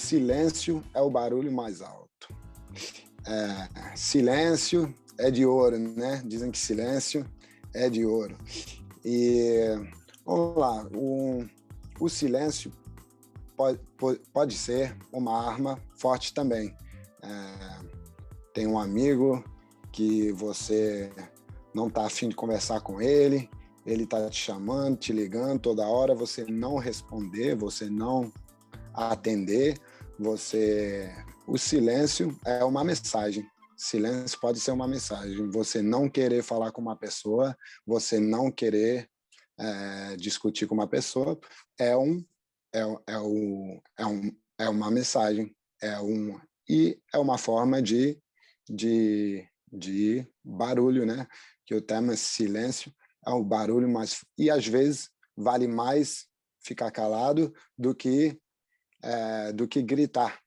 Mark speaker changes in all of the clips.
Speaker 1: silêncio é o barulho mais alto. Silêncio é de ouro, né? Dizem que silêncio é de ouro. E, vamos lá, o silêncio pode ser uma arma forte também. Tem um amigo que você não está afim de conversar com ele, ele está te chamando, te ligando toda hora, você não responder, você não atender, o silêncio é uma mensagem. Silêncio pode ser uma mensagem. Você não querer falar com uma pessoa, você não querer discutir com uma pessoa, é uma mensagem, e é uma forma de barulho, né? Que o tema silêncio é o barulho mais... E, às vezes, vale mais ficar calado do que gritar.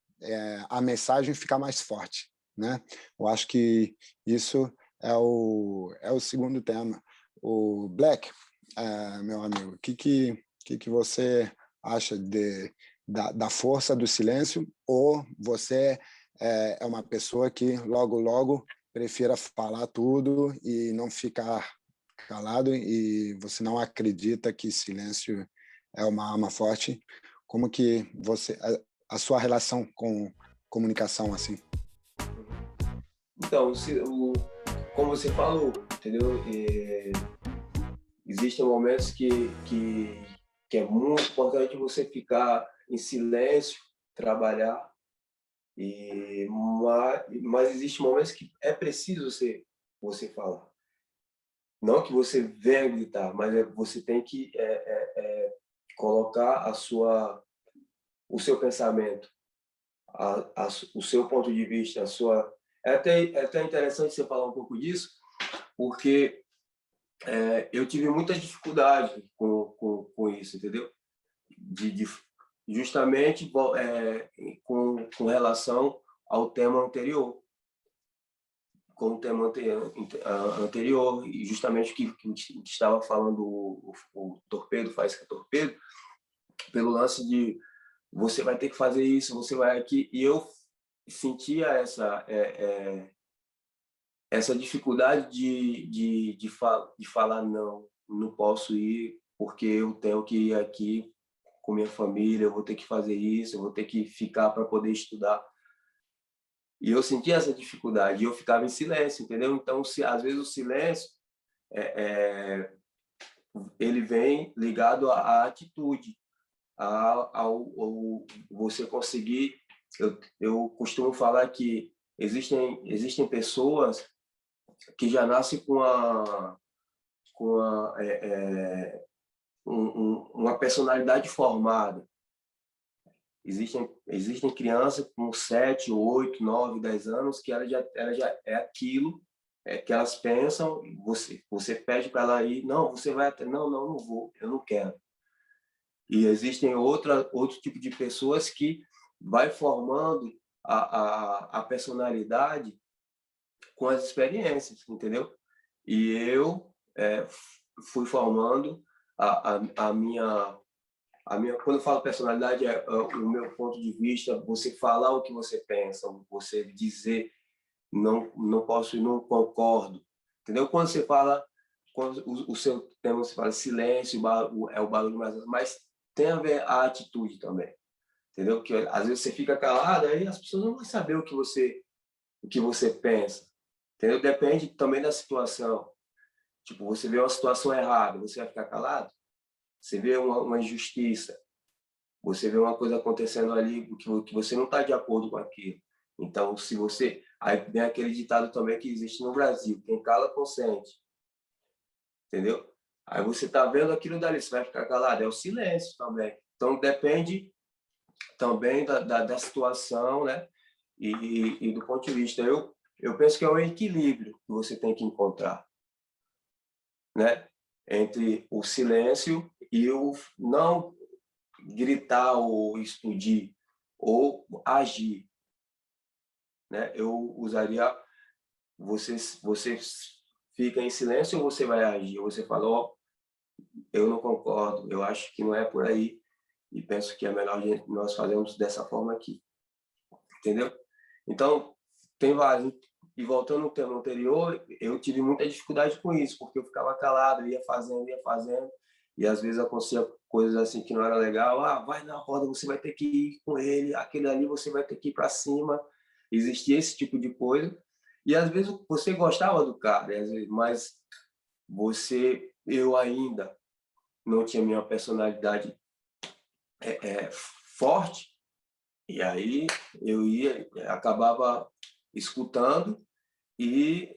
Speaker 1: A mensagem fica mais forte, né? Eu acho que isso é o segundo tema. O Black, meu amigo, o que você acha da força do silêncio? Ou você é uma pessoa que logo prefira falar tudo e não ficar calado, e você não acredita que silêncio é uma arma forte? Como que a sua relação com comunicação assim?
Speaker 2: Então, como você falou, entendeu? Existem momentos que é muito importante você ficar em silêncio, trabalhar, mas existem momentos que é preciso você falar. Não que você venha gritar, mas você tem que colocar o seu pensamento, o seu ponto de vista, a sua... É até interessante você falar um pouco disso, porque eu tive muita dificuldade com isso, entendeu? Justamente com relação ao tema anterior. Com o tema anterior, e justamente o que estava falando o Torpedo, Faísca Torpedo, pelo lance de você vai ter que fazer isso, você vai aqui, e eu sentia essa dificuldade de falar não posso ir, porque eu tenho que ir aqui com minha família, eu vou ter que fazer isso, eu vou ter que ficar para poder estudar. E eu sentia essa dificuldade, e eu ficava em silêncio, entendeu? Então, às vezes o silêncio ele vem ligado à atitude, ao você conseguir... Eu costumo falar que existem pessoas que já nascem com uma personalidade formada. Existem crianças com 7, 8, 9, 10 anos que ela já é aquilo que elas pensam. Você pede para ela ir, não, você vai até... Não vou, eu não quero. E existem outro tipo de pessoas que vai formando a personalidade com as experiências, entendeu? E eu fui formando a minha... Quando eu falo personalidade, o meu ponto de vista, você falar o que você pensa, você dizer não posso e não concordo, entendeu? Quando você fala, quando o seu tema, você fala silêncio, é o barulho mais... Mas tem a ver a atitude também, entendeu? Que às vezes você fica calado, aí as pessoas não vão saber o que você pensa, entendeu? Depende também da situação. Tipo, você vê uma situação errada, você vai ficar calado? Você vê uma injustiça, você vê uma coisa acontecendo ali que você não está de acordo com aquilo. Então, se você... Aí vem aquele ditado também que existe no Brasil: quem cala, consente. Entendeu? Aí você está vendo aquilo dali, você vai ficar calado. É o silêncio também. Então, depende também da situação, né? E do ponto de vista. Eu penso que é um equilíbrio que você tem que encontrar, né? Entre o silêncio e o não gritar ou explodir ou agir, né? Eu usaria... Você fica em silêncio ou você vai agir? Ou você fala, eu não concordo, eu acho que não é por aí, e penso que é melhor nós fazermos dessa forma aqui. entendeu? Então, tem vários. E voltando ao tema anterior, eu tive muita dificuldade com isso, porque eu ficava calado, ia fazendo, e às vezes acontecia coisas assim que não era legal. Ah, vai na roda, você vai ter que ir com ele, aquele ali você vai ter que ir para cima. Existia esse tipo de coisa. E às vezes você gostava do cara, mas eu ainda não tinha minha personalidade forte, e aí acabava escutando e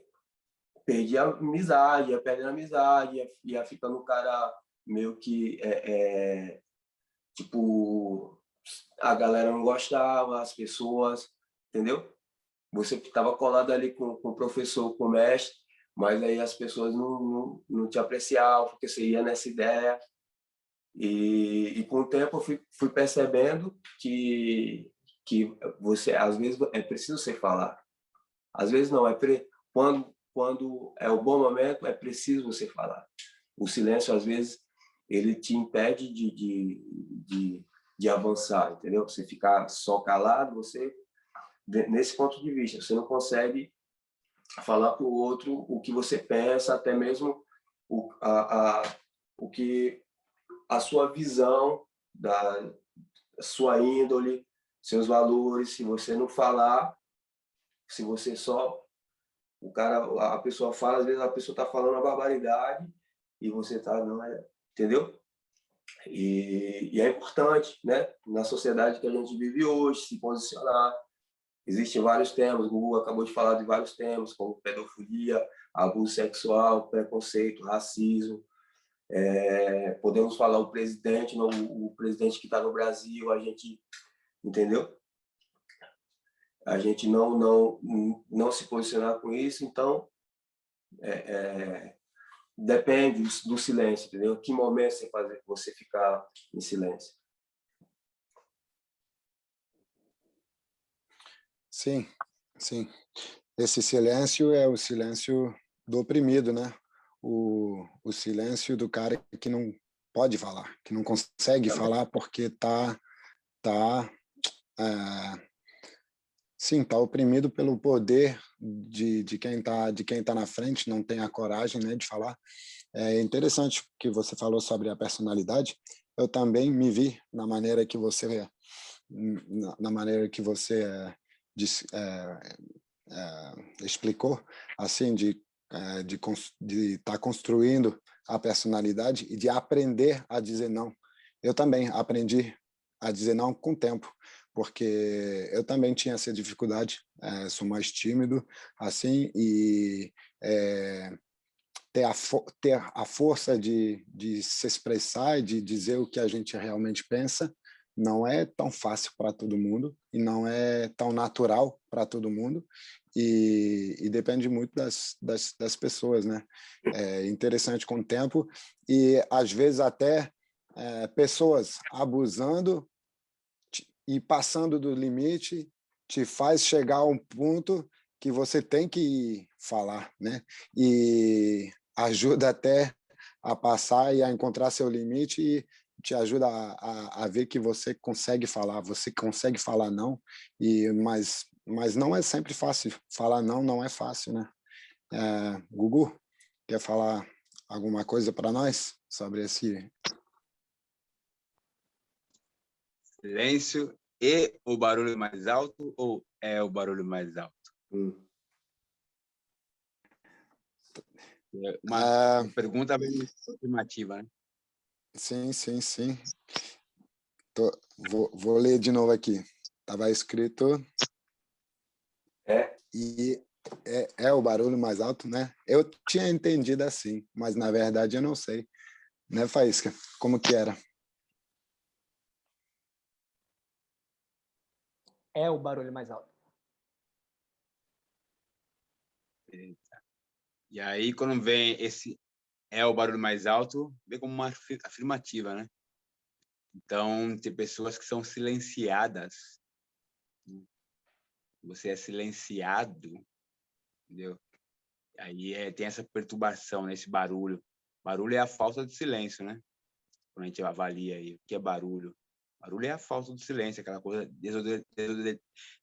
Speaker 2: perdia a amizade, ia perdendo a amizade, ia ficando um cara meio que, tipo, a galera não gostava, as pessoas, entendeu? Você estava colado ali com o professor, com o mestre, mas aí as pessoas não te apreciavam, porque você ia nessa ideia. E com o tempo eu fui percebendo que você, às vezes, é preciso você falar. Às vezes não, quando é o bom momento, é preciso você falar. O silêncio, às vezes, ele te impede de avançar, entendeu? Você ficar só calado, nesse ponto de vista, você não consegue falar para o outro o que você pensa, até mesmo o que a sua visão, da sua índole, seus valores. Se você não falar, se você só a pessoa fala, às vezes a pessoa está falando uma barbaridade e você está, não é, entendeu? E é importante, né, na sociedade que a gente vive hoje, se posicionar. Existem vários temas, o Google acabou de falar de vários temas, como pedofilia, abuso sexual, preconceito, racismo. Podemos falar o presidente, o presidente que está no Brasil, a gente, entendeu? A gente não se posicionar com isso, então depende do silêncio, entendeu? Que momento você ficar em silêncio?
Speaker 1: Sim, sim. Esse silêncio é o silêncio do oprimido, né? O silêncio do cara que não pode falar, que não consegue falar porque tá sim, tá oprimido pelo poder de quem tá na frente, não tem a coragem, né, de falar. É interessante que você falou sobre a personalidade. Eu também me vi na maneira que você explicou, assim, de estar construindo a personalidade e de aprender a dizer não. Eu também aprendi a dizer não com o tempo, porque eu também tinha essa dificuldade, sou mais tímido, assim, e ter a força de se expressar e de dizer o que a gente realmente pensa não é tão fácil para todo mundo e não é tão natural para todo mundo e depende muito das pessoas, né? É interessante com o tempo e às vezes até pessoas abusando e passando do limite te faz chegar a um ponto que você tem que falar, né? E ajuda até a passar e a encontrar seu limite e te ajuda a ver que você consegue falar não, mas não é sempre fácil. Falar não não é fácil, né? Gugu, quer falar alguma coisa para nós sobre esse?
Speaker 3: Silêncio e o barulho mais alto ou é o barulho mais alto? É uma pergunta bem afirmativa, né?
Speaker 1: Sim, sim, sim. Vou ler de novo aqui. Estava escrito e é o barulho mais alto, né? Eu tinha entendido assim, mas na verdade eu não sei. Né, Faísca? Como que era?
Speaker 4: É o barulho mais alto.
Speaker 3: E aí, quando vem esse é o barulho mais alto, vem como uma afirmativa, né? Então, tem pessoas que são silenciadas. Você é silenciado, entendeu? Aí tem essa perturbação, né? Esse barulho. Barulho é a falta de silêncio, né? Quando a gente avalia aí o que é barulho. Barulho é a falta do silêncio, aquela coisa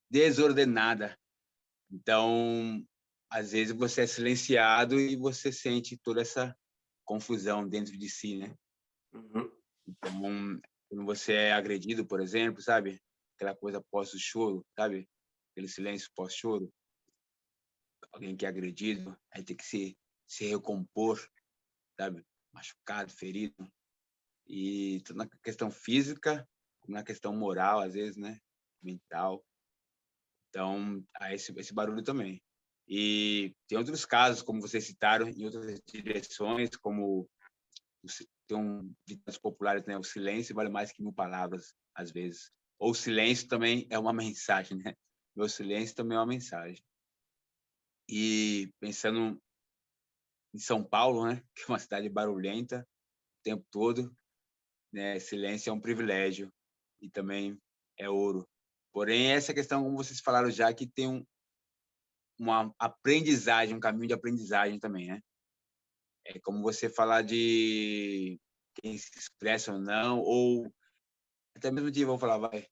Speaker 3: desordenada. Então, às vezes você é silenciado e você sente toda essa confusão dentro de si, né?
Speaker 2: Uhum.
Speaker 3: Então, quando você é agredido, por exemplo, sabe? Aquela coisa pós o choro, sabe? Aquele silêncio pós-choro. Alguém que é agredido, aí tem que se recompor, sabe? Machucado, ferido. E tanto na questão física, como na questão moral, às vezes, né? Mental. Então, há esse barulho também. E tem outros casos, como vocês citaram, em outras direções, como tem ditados populares, né? O silêncio vale mais que 1000 palavras, às vezes. Ou o silêncio também é uma mensagem, né? Meu silêncio também é uma mensagem. E pensando em São Paulo, né? Que é uma cidade barulhenta o tempo todo, né? Silêncio é um privilégio e também é ouro. Porém, essa questão, como vocês falaram já, que tem uma aprendizagem, um caminho de aprendizagem também, né? É como você falar de quem se expressa ou não, ou até mesmo de, vou falar, vai,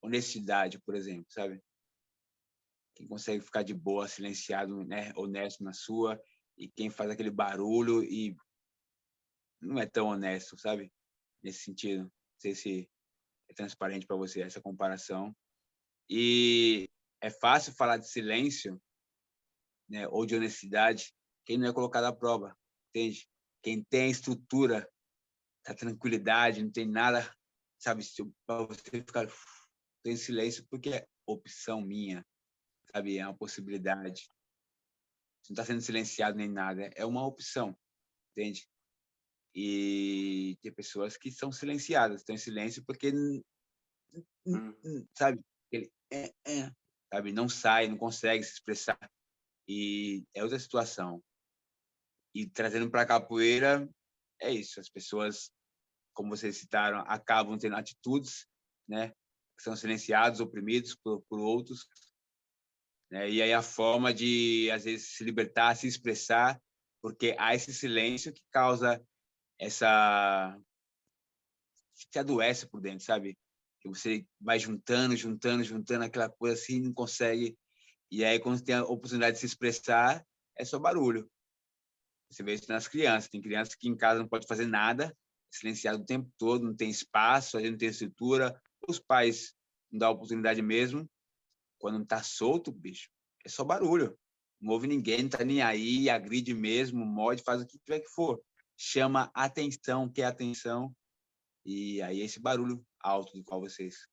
Speaker 3: honestidade, por exemplo, sabe? Quem consegue ficar de boa, silenciado, né? Honesto na sua, e quem faz aquele barulho e não é tão honesto, sabe? Nesse sentido. Não sei se é transparente para você essa comparação. E é fácil falar de silêncio, né? Ou de honestidade, quem não é colocado à prova, entende? Quem tem a estrutura da tranquilidade, não tem nada, sabe? Para você ficar em silêncio, porque é opção minha, sabe? É uma possibilidade. Você não está sendo silenciado nem nada, é uma opção, entende? E tem pessoas que são silenciadas, estão em silêncio porque, sabe? Ele sabe? Não sai, não consegue se expressar. E é outra situação. E trazendo para a capoeira, é isso. As pessoas, como vocês citaram, acabam tendo atitudes, né? Que são silenciados, oprimidos por outros. Né? E aí a forma de, às vezes, se libertar, se expressar, porque há esse silêncio que causa essa... te adoece por dentro, sabe? Que você vai juntando aquela coisa assim, não consegue. E aí, quando tem a oportunidade de se expressar, é só barulho. Você vê isso nas crianças. Tem crianças que em casa não pode fazer nada, silenciado o tempo todo, não tem espaço, a gente não tem estrutura. Os pais não dão oportunidade mesmo. Quando não tá solto, bicho, é só barulho. Não ouve ninguém, não tá nem aí, agride mesmo, morde, faz o que tiver que for. Chama atenção, quer atenção. E aí esse barulho alto do qual vocês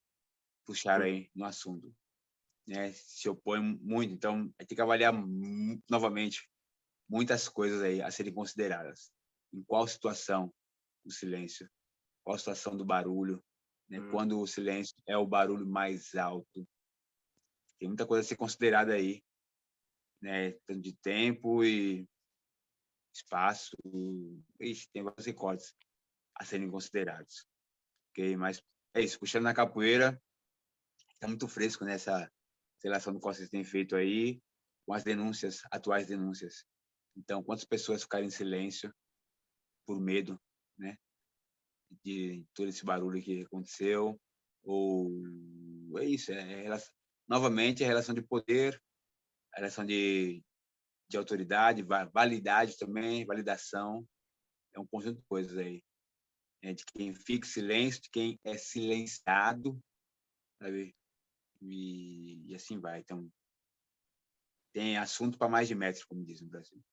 Speaker 3: puxaram aí no assunto, né? Se opõe muito. Então, tem que avaliar novamente muitas coisas aí a serem consideradas. Em qual situação o silêncio? Qual a situação do barulho? Né? Quando o silêncio é o barulho mais alto? Tem muita coisa a ser considerada aí, né? Tanto de tempo e espaço. Ixi, tem vários recortes a serem considerados. Ok? Mas é isso. Puxando na capoeira, está muito fresco nessa relação do que vocês têm feito aí com as denúncias, atuais denúncias. Então, quantas pessoas ficaram em silêncio por medo, né, de todo esse barulho que aconteceu? Ou é isso, novamente a relação de poder, a relação de autoridade, validade também, validação, é um conjunto de coisas aí, né, de quem fica em silêncio, de quem é silenciado, sabe? E assim vai. Então, tem assunto para mais de metro, como diz no Brasil.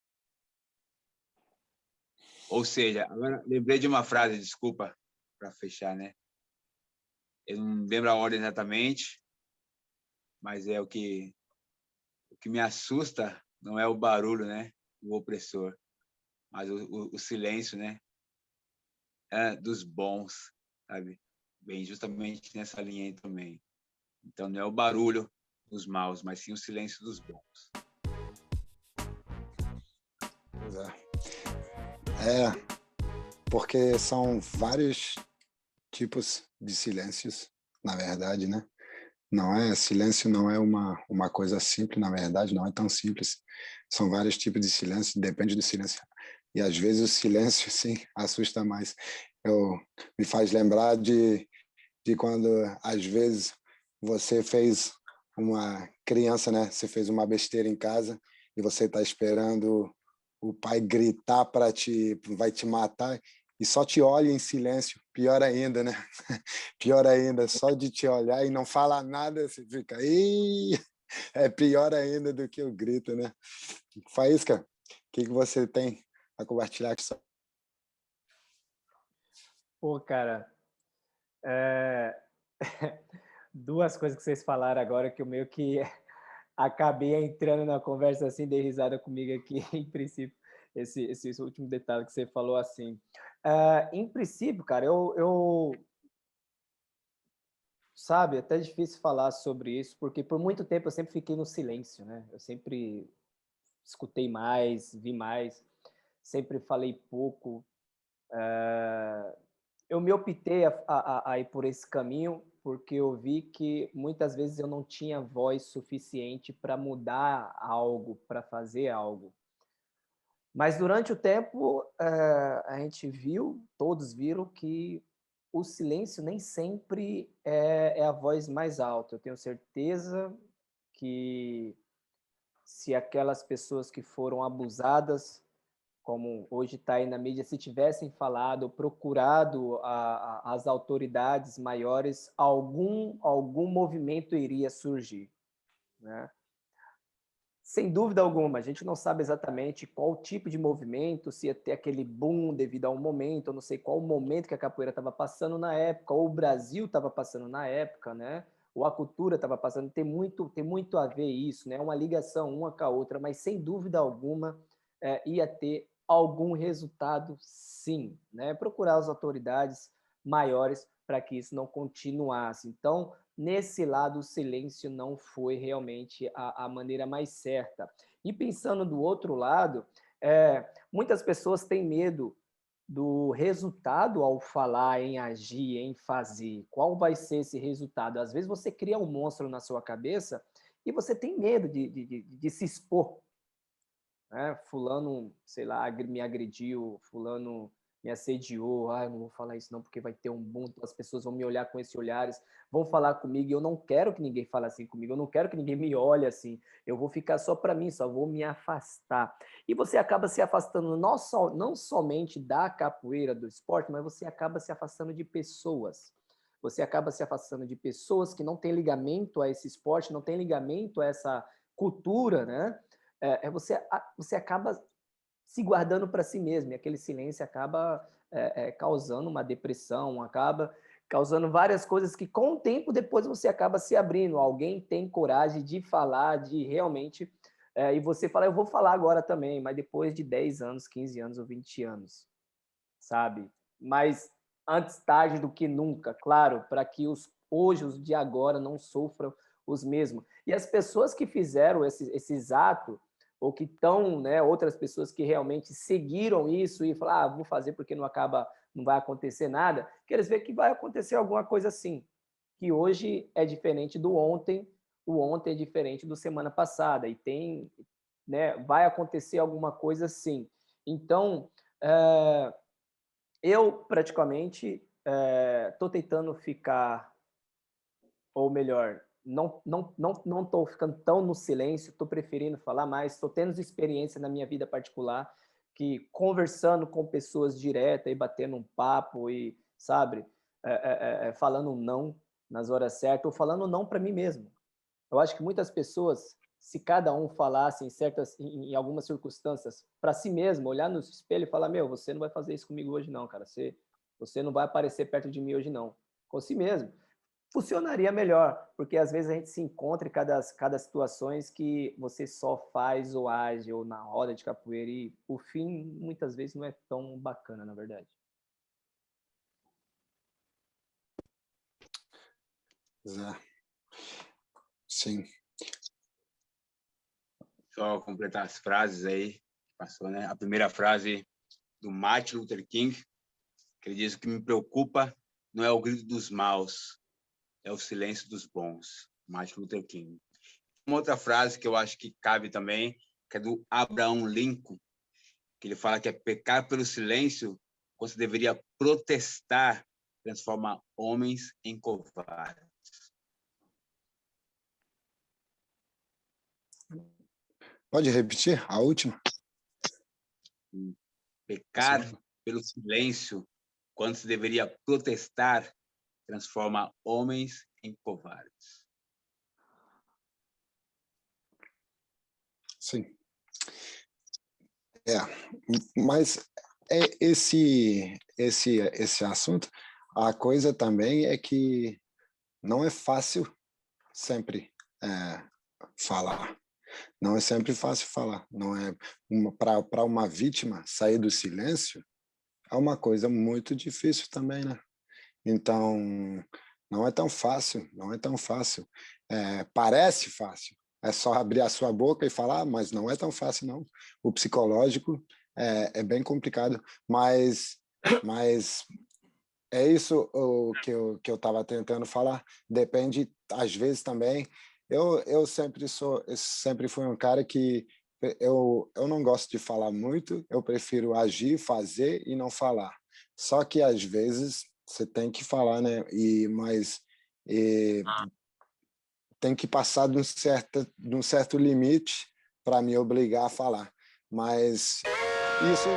Speaker 3: Ou seja, agora lembrei de uma frase, desculpa, para fechar, né? Eu não lembro a ordem exatamente, mas é o que me assusta não é o barulho, né? O opressor, mas o silêncio, né? Dos bons, sabe? Bem, justamente nessa linha aí também. Então, não é o barulho dos maus, mas sim o silêncio dos bons.
Speaker 1: Pois porque são vários tipos de silêncios, na verdade, né? Silêncio não é uma coisa simples, na verdade, não é tão simples. São vários tipos de silêncio, depende do silêncio. E às vezes o silêncio, sim, assusta mais. Me faz lembrar de de quando, às vezes, você fez uma criança, né? Você fez uma besteira em casa e você está esperando o pai gritar para vai te matar e só te olha em silêncio. Pior ainda, né? Pior ainda, só de te olhar e não falar nada, você fica, Ih! É pior ainda do que o grito, né? Faísca, o que você tem a compartilhar com você?
Speaker 4: Pô, cara, é... duas coisas que vocês falaram agora que eu meio que acabei entrando na conversa assim, dei risada comigo aqui, em princípio, esse último detalhe que você falou assim. Em princípio, cara, sabe, é até difícil falar sobre isso, porque por muito tempo eu sempre fiquei no silêncio, né? Eu sempre escutei mais, vi mais, sempre falei pouco. Eu me optei a ir por esse caminho porque eu vi que muitas vezes eu não tinha voz suficiente para mudar algo, para fazer algo. Mas durante o tempo, a gente viu, todos viram que o silêncio nem sempre é a voz mais alta. Eu tenho certeza que se aquelas pessoas que foram abusadas, como hoje está aí na mídia, se tivessem falado, procurado as autoridades maiores, algum movimento iria surgir, né? Sem dúvida alguma, a gente não sabe exatamente qual tipo de movimento, se ia ter aquele boom devido a um momento, eu não sei qual momento que a capoeira estava passando na época, ou o Brasil estava passando na época, né? Ou a cultura estava passando, tem muito a ver isso, né? Uma ligação uma com a outra, mas sem dúvida alguma ia ter algum resultado, sim, né? Procurar as autoridades maiores para que isso não continuasse. Então, nesse lado, o silêncio não foi realmente a maneira mais certa. E pensando do outro lado, muitas pessoas têm medo do resultado ao falar, em agir, em fazer. Qual vai ser esse resultado? Às vezes você cria um monstro na sua cabeça e você tem medo de se expor, né? Fulano, sei lá, me agrediu, fulano me assediou, eu não vou falar isso não porque vai ter um boom, as pessoas vão me olhar com esses olhares, vão falar comigo e eu não quero que ninguém fale assim comigo, eu não quero que ninguém me olhe assim, eu vou ficar só para mim, só vou me afastar. E você acaba se afastando não somente da capoeira, do esporte, mas você acaba se afastando de pessoas. Você acaba se afastando de pessoas que não têm ligamento a esse esporte, não têm ligamento a essa cultura, né? Você acaba se guardando para si mesmo, e aquele silêncio acaba causando uma depressão, acaba causando várias coisas que, com o tempo, depois você acaba se abrindo. Alguém tem coragem de falar, de realmente. E você fala, eu vou falar agora também, mas depois de 10 anos, 15 anos ou 20 anos, sabe? Mas antes tarde do que nunca, claro, para que os de agora não sofram os mesmos. E as pessoas que fizeram esses atos, ou que estão, né, outras pessoas que realmente seguiram isso e falaram, vou fazer porque não vai acontecer nada, queres ver que vai acontecer alguma coisa assim, que hoje é diferente do ontem, o ontem é diferente do semana passada, e tem, né, vai acontecer alguma coisa assim. Então, eu praticamente estou tentando ficar, ou melhor, não estou ficando tão no silêncio, estou preferindo falar mais, estou tendo experiência na minha vida particular, que conversando com pessoas diretas e batendo um papo e, sabe, falando não nas horas certas, ou falando não para mim mesmo. Eu acho que muitas pessoas, se cada um falasse em algumas circunstâncias para si mesmo, olhar no espelho e falar, meu, você não vai fazer isso comigo hoje não, cara, você não vai aparecer perto de mim hoje não, com si mesmo, funcionaria melhor, porque às vezes a gente se encontra em cada situações que você só faz ou age ou na roda de capoeira e o fim muitas vezes não é tão bacana, na verdade.
Speaker 1: Sim.
Speaker 3: Só completar as frases aí que passou, né? A primeira frase do Martin Luther King, que ele diz: o que me preocupa não é o grito dos maus, é o silêncio dos bons. Martin Luther King. Uma outra frase que eu acho que cabe também, que é do Abraham Lincoln, que ele fala que é pecar pelo silêncio, você deveria protestar transforma homens em covardes.
Speaker 1: Pode repetir a última?
Speaker 3: Pecar pelo silêncio, quando se deveria protestar, transforma homens em covardes.
Speaker 1: Sim. Mas esse assunto, a coisa também é que não é fácil sempre falar. Não é sempre fácil falar. Não é para uma vítima sair do silêncio é uma coisa muito difícil também, né? Então não é tão fácil, não é tão fácil. Parece fácil. É só abrir a sua boca e falar, mas não é tão fácil, não. O psicológico é bem complicado, mas é isso o que eu estava tentando falar. Depende, às vezes também. Eu sempre fui um cara que eu não gosto de falar muito. Eu prefiro agir, fazer e não falar. Só que às vezes você tem que falar, né? Mas tem que passar de um certo limite para me obrigar a falar. Mas isso